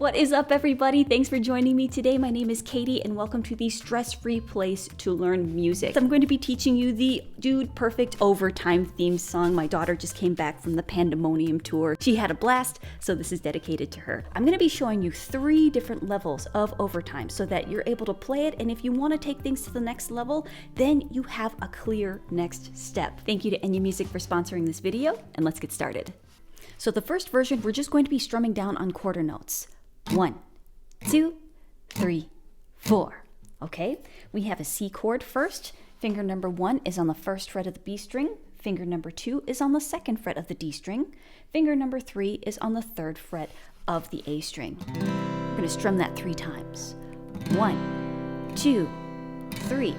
What is up, everybody? Thanks for joining me today. My name is Katie, and welcome to the stress-free place to learn music. I'm going to be teaching you the Dude Perfect Overtime theme song. My daughter just came back from the Pandemonium tour. She had a blast, so this is dedicated to her. I'm going to be showing you 3 different levels of overtime so that you're able to play it, and if you want to take things to the next level, then you have a clear next step. Thank you to Enya Music for sponsoring this video, and let's get started. So the first version, we're just going to be strumming down on quarter notes. 1, 2, 3, 4. Okay, we have a C chord first. Finger number 1 is on the 1st fret of the B string. Finger number 2 is on the 2nd fret of the D string. Finger number 3 is on the 3rd fret of the A string. We're going to strum that 3 times. 1, 2, 3.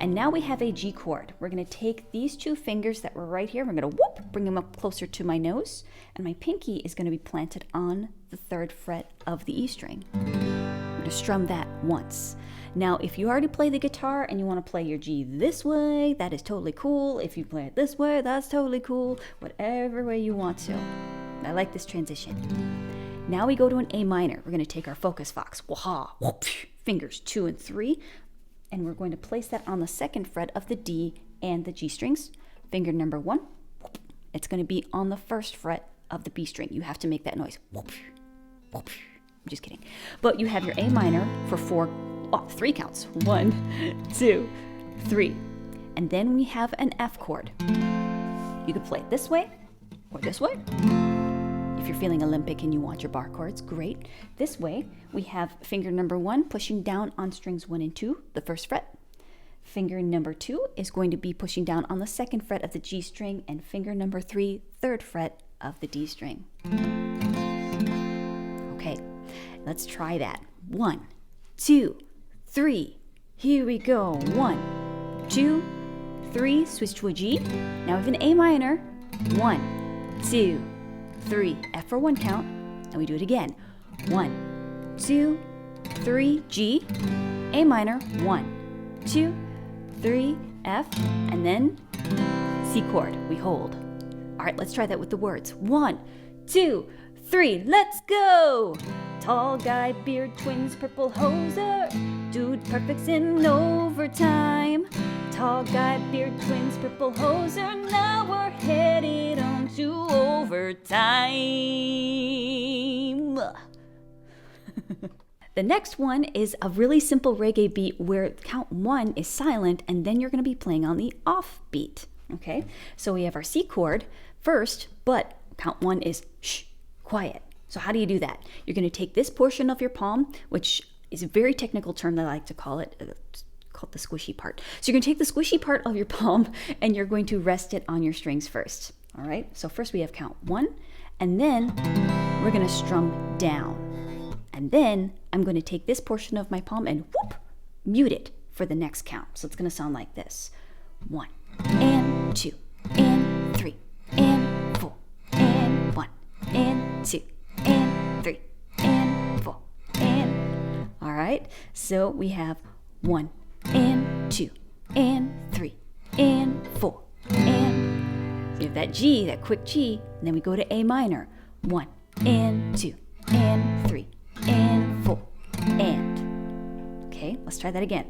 And now we have a G chord. We're going to take these 2 fingers that were right here. We're going to bring them up closer to my nose. And my pinky is going to be planted on the 3rd fret of the E string. I'm going to strum that once. Now, if you already play the guitar and you want to play your G this way, that is totally cool. If you play it this way, that's totally cool. Whatever way you want to. I like this transition. Now we go to an A minor. We're going to take our focus fox. Wah-ha, whoop, fingers 2 and 3. And we're going to place that on the 2nd fret of the D and the G strings. Finger number 1, it's going to be on the 1st fret of the B string. You have to make that noise. I'm just kidding. But you have your A minor for 3 counts. 1, 2, 3. And then we have an F chord. You could play it this way or this way. If you're feeling Olympic and you want your bar chords, great. This way, we have finger number 1 pushing down on strings 1 and 2, the 1st fret. Finger number 2 is going to be pushing down on the 2nd fret of the G string, and finger number 3, 3rd fret of the D string. Okay, let's try that. 1, 2, 3. Here we go. 1, 2, 3. Switch to a G. Now we have an A minor. 1, 2, 3. F for 1 count. And we do it again. 1, 2, 3. G. A minor. 1, 2, 3. F. And then C chord. We hold. All right, let's try that with the words. 1, 2, 3. Let's go. Tall guy, beard, twins, purple hoser. Dude perfect's in overtime. Tall guy, beard, twins, purple hoser. Now we're headed on to overtime. The next one is a really simple reggae beat where count 1 is silent, and then you're going to be playing on the off beat. Okay, so we have our C chord first, but count 1 is shh, quiet. So how do you do that? You're going to take this portion of your palm, which is a very technical term that I like to call it. It's called the squishy part. So you're going to take the squishy part of your palm and you're going to rest it on your strings first. All right, so first we have count 1, and then we're going to strum down. And then I'm going to take this portion of my palm and mute it for the next count. So it's going to sound like this. 1 and 2 and 3 and 4 and 1 and 2 and 3 and 4 and... All right, so we have 1 and 2 and 3 and 4 and... So you have that G, that quick G, and then we go to A minor. 1 and 2 and 3 and 4 and... Okay, let's try that again.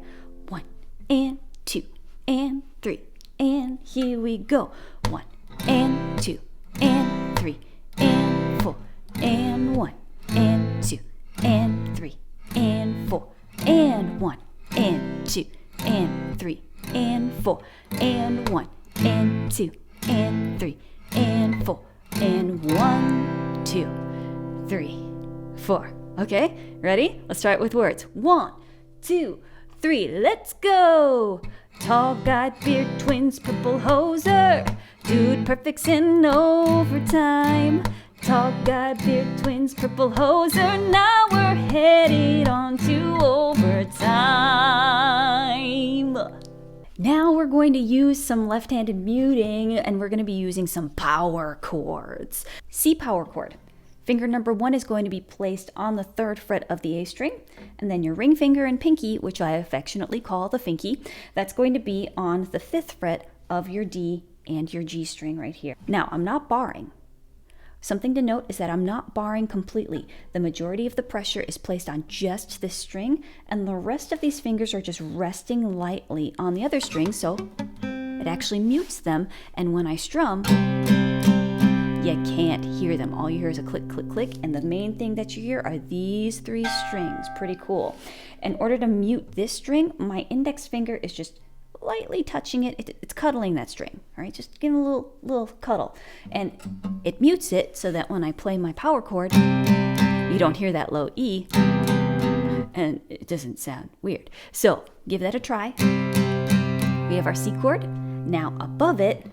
1 and 2 and 3 and here we go. 1 and 2 and 3 and 4 and 1 and 2 and 3 and 4 and 1 and 2 and 3 and 4 and 1 and 2 and 3 and 4 and 1, 2, 3, 4. Okay, ready? Let's start with words. 1, 2, 3, let's go. Tall guy, beard, twins, purple hoser. Dude perfect's in overtime. Tall guy, beard, twins, purple hoser. Now we're headed on to overtime. Now we're going to use some left-handed muting, and we're going to be using some power chords. C power chord. Finger number 1 is going to be placed on the 3rd fret of the A string, and then your ring finger and pinky, which I affectionately call the finky, that's going to be on the 5th fret of your D and your G string right here. Now, I'm not barring. Something to note is that I'm not barring completely. The majority of the pressure is placed on just this string, and the rest of these fingers are just resting lightly on the other string, so it actually mutes them, and when I strum, you can't hear them. All you hear is a click, click, click, and the main thing that you hear are these 3 strings. Pretty cool. In order to mute this string, my index finger is just lightly touching it. It's cuddling that string, all right? Just give it a little cuddle. And it mutes it so that when I play my power chord, you don't hear that low E, and it doesn't sound weird. So give that a try. We have our C chord. Now above it,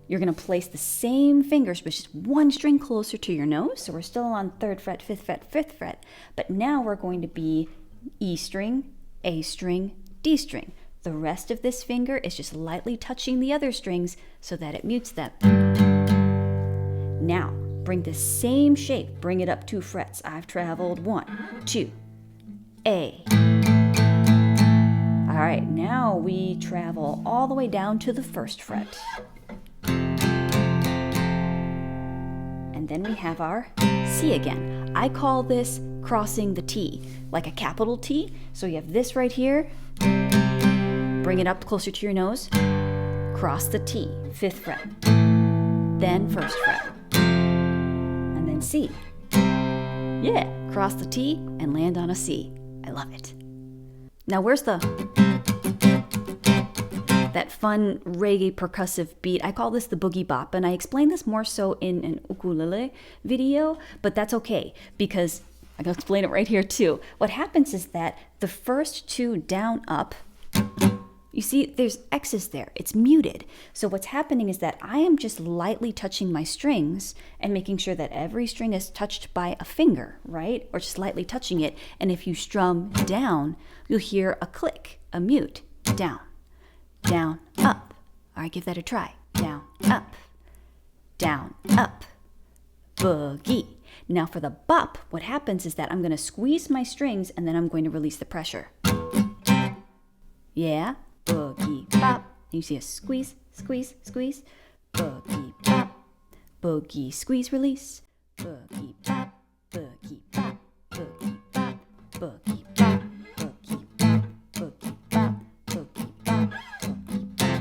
you're going to place the same fingers, but just 1 string closer to your nose. So we're still on 3rd fret, 5th fret, 5th fret. But now we're going to be E string, A string, D string. The rest of this finger is just lightly touching the other strings so that it mutes them. Now, bring the same shape. Bring it up 2 frets. I've traveled 1, 2, A. All right, now we travel all the way down to the 1st fret. And then we have our C again. I call this crossing the T, like a capital T. So you have this right here. Bring it up closer to your nose. Cross the T, 5th fret. Then 1st fret. And then C. Yeah, cross the T and land on a C. I love it. Now where's that fun reggae percussive beat? I call this the boogie bop, and I explain this more so in an ukulele video, but that's okay because I can explain it right here too. What happens is that the first 2 down, up, you see there's X's there. It's muted. So what's happening is that I am just lightly touching my strings and making sure that every string is touched by a finger, right? Or just lightly touching it. And if you strum down, you'll hear a click, a mute, down, down, up. All right, give that a try. Down, up, boogie. Now for the bop, what happens is that I'm going to squeeze my strings and then I'm going to release the pressure. Yeah, boogie bop. You see a squeeze, squeeze, squeeze. Boogie bop, boogie squeeze release. Boogie bop, boogie bop, boogie bop, boogie bop, boogie bop, boogie bop, boogie bop, boogie bop.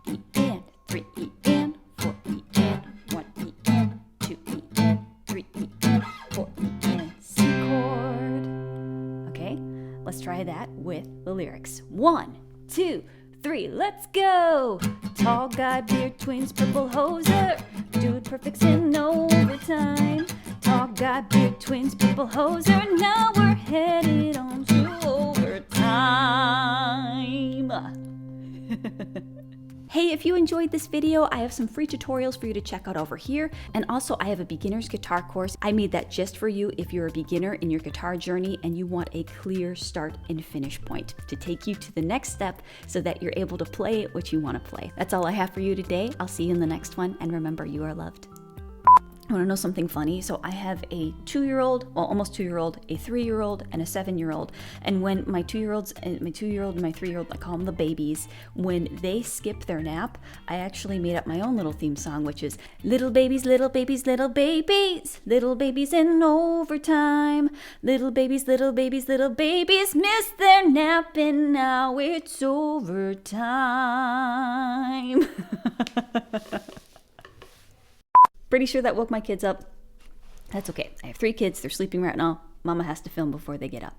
E and 3 E and 4 E and 1 E and 2 E and 3 E and 4 E and C chord. Okay, let's try that with the lyrics. 1, 2, 3, let's go! Tall guy, beard, twins, purple hoser. Dude perfect's in overtime. Tall guy, beard, twins, purple hoser. Now we're headed on to overtime. Hey, if you enjoyed this video, I have some free tutorials for you to check out over here. And also I have a beginner's guitar course. I made that just for you if you're a beginner in your guitar journey and you want a clear start and finish point to take you to the next step so that you're able to play what you want to play. That's all I have for you today. I'll see you in the next one. And remember, you are loved. I want to know something funny? So I have a 2-year-old, well, almost 2-year-old, a 3-year-old, and a 7-year-old. And when my 2-year-olds and my 2-year-old and my 3-year-old, I call them the babies, when they skip their nap, I actually made up my own little theme song, which is little babies, little babies, little babies, little babies in overtime. Little babies, little babies, little babies miss their nap and now it's overtime. Pretty sure that woke my kids up. That's okay. I have 3 kids. They're sleeping right now. Mama has to film before they get up.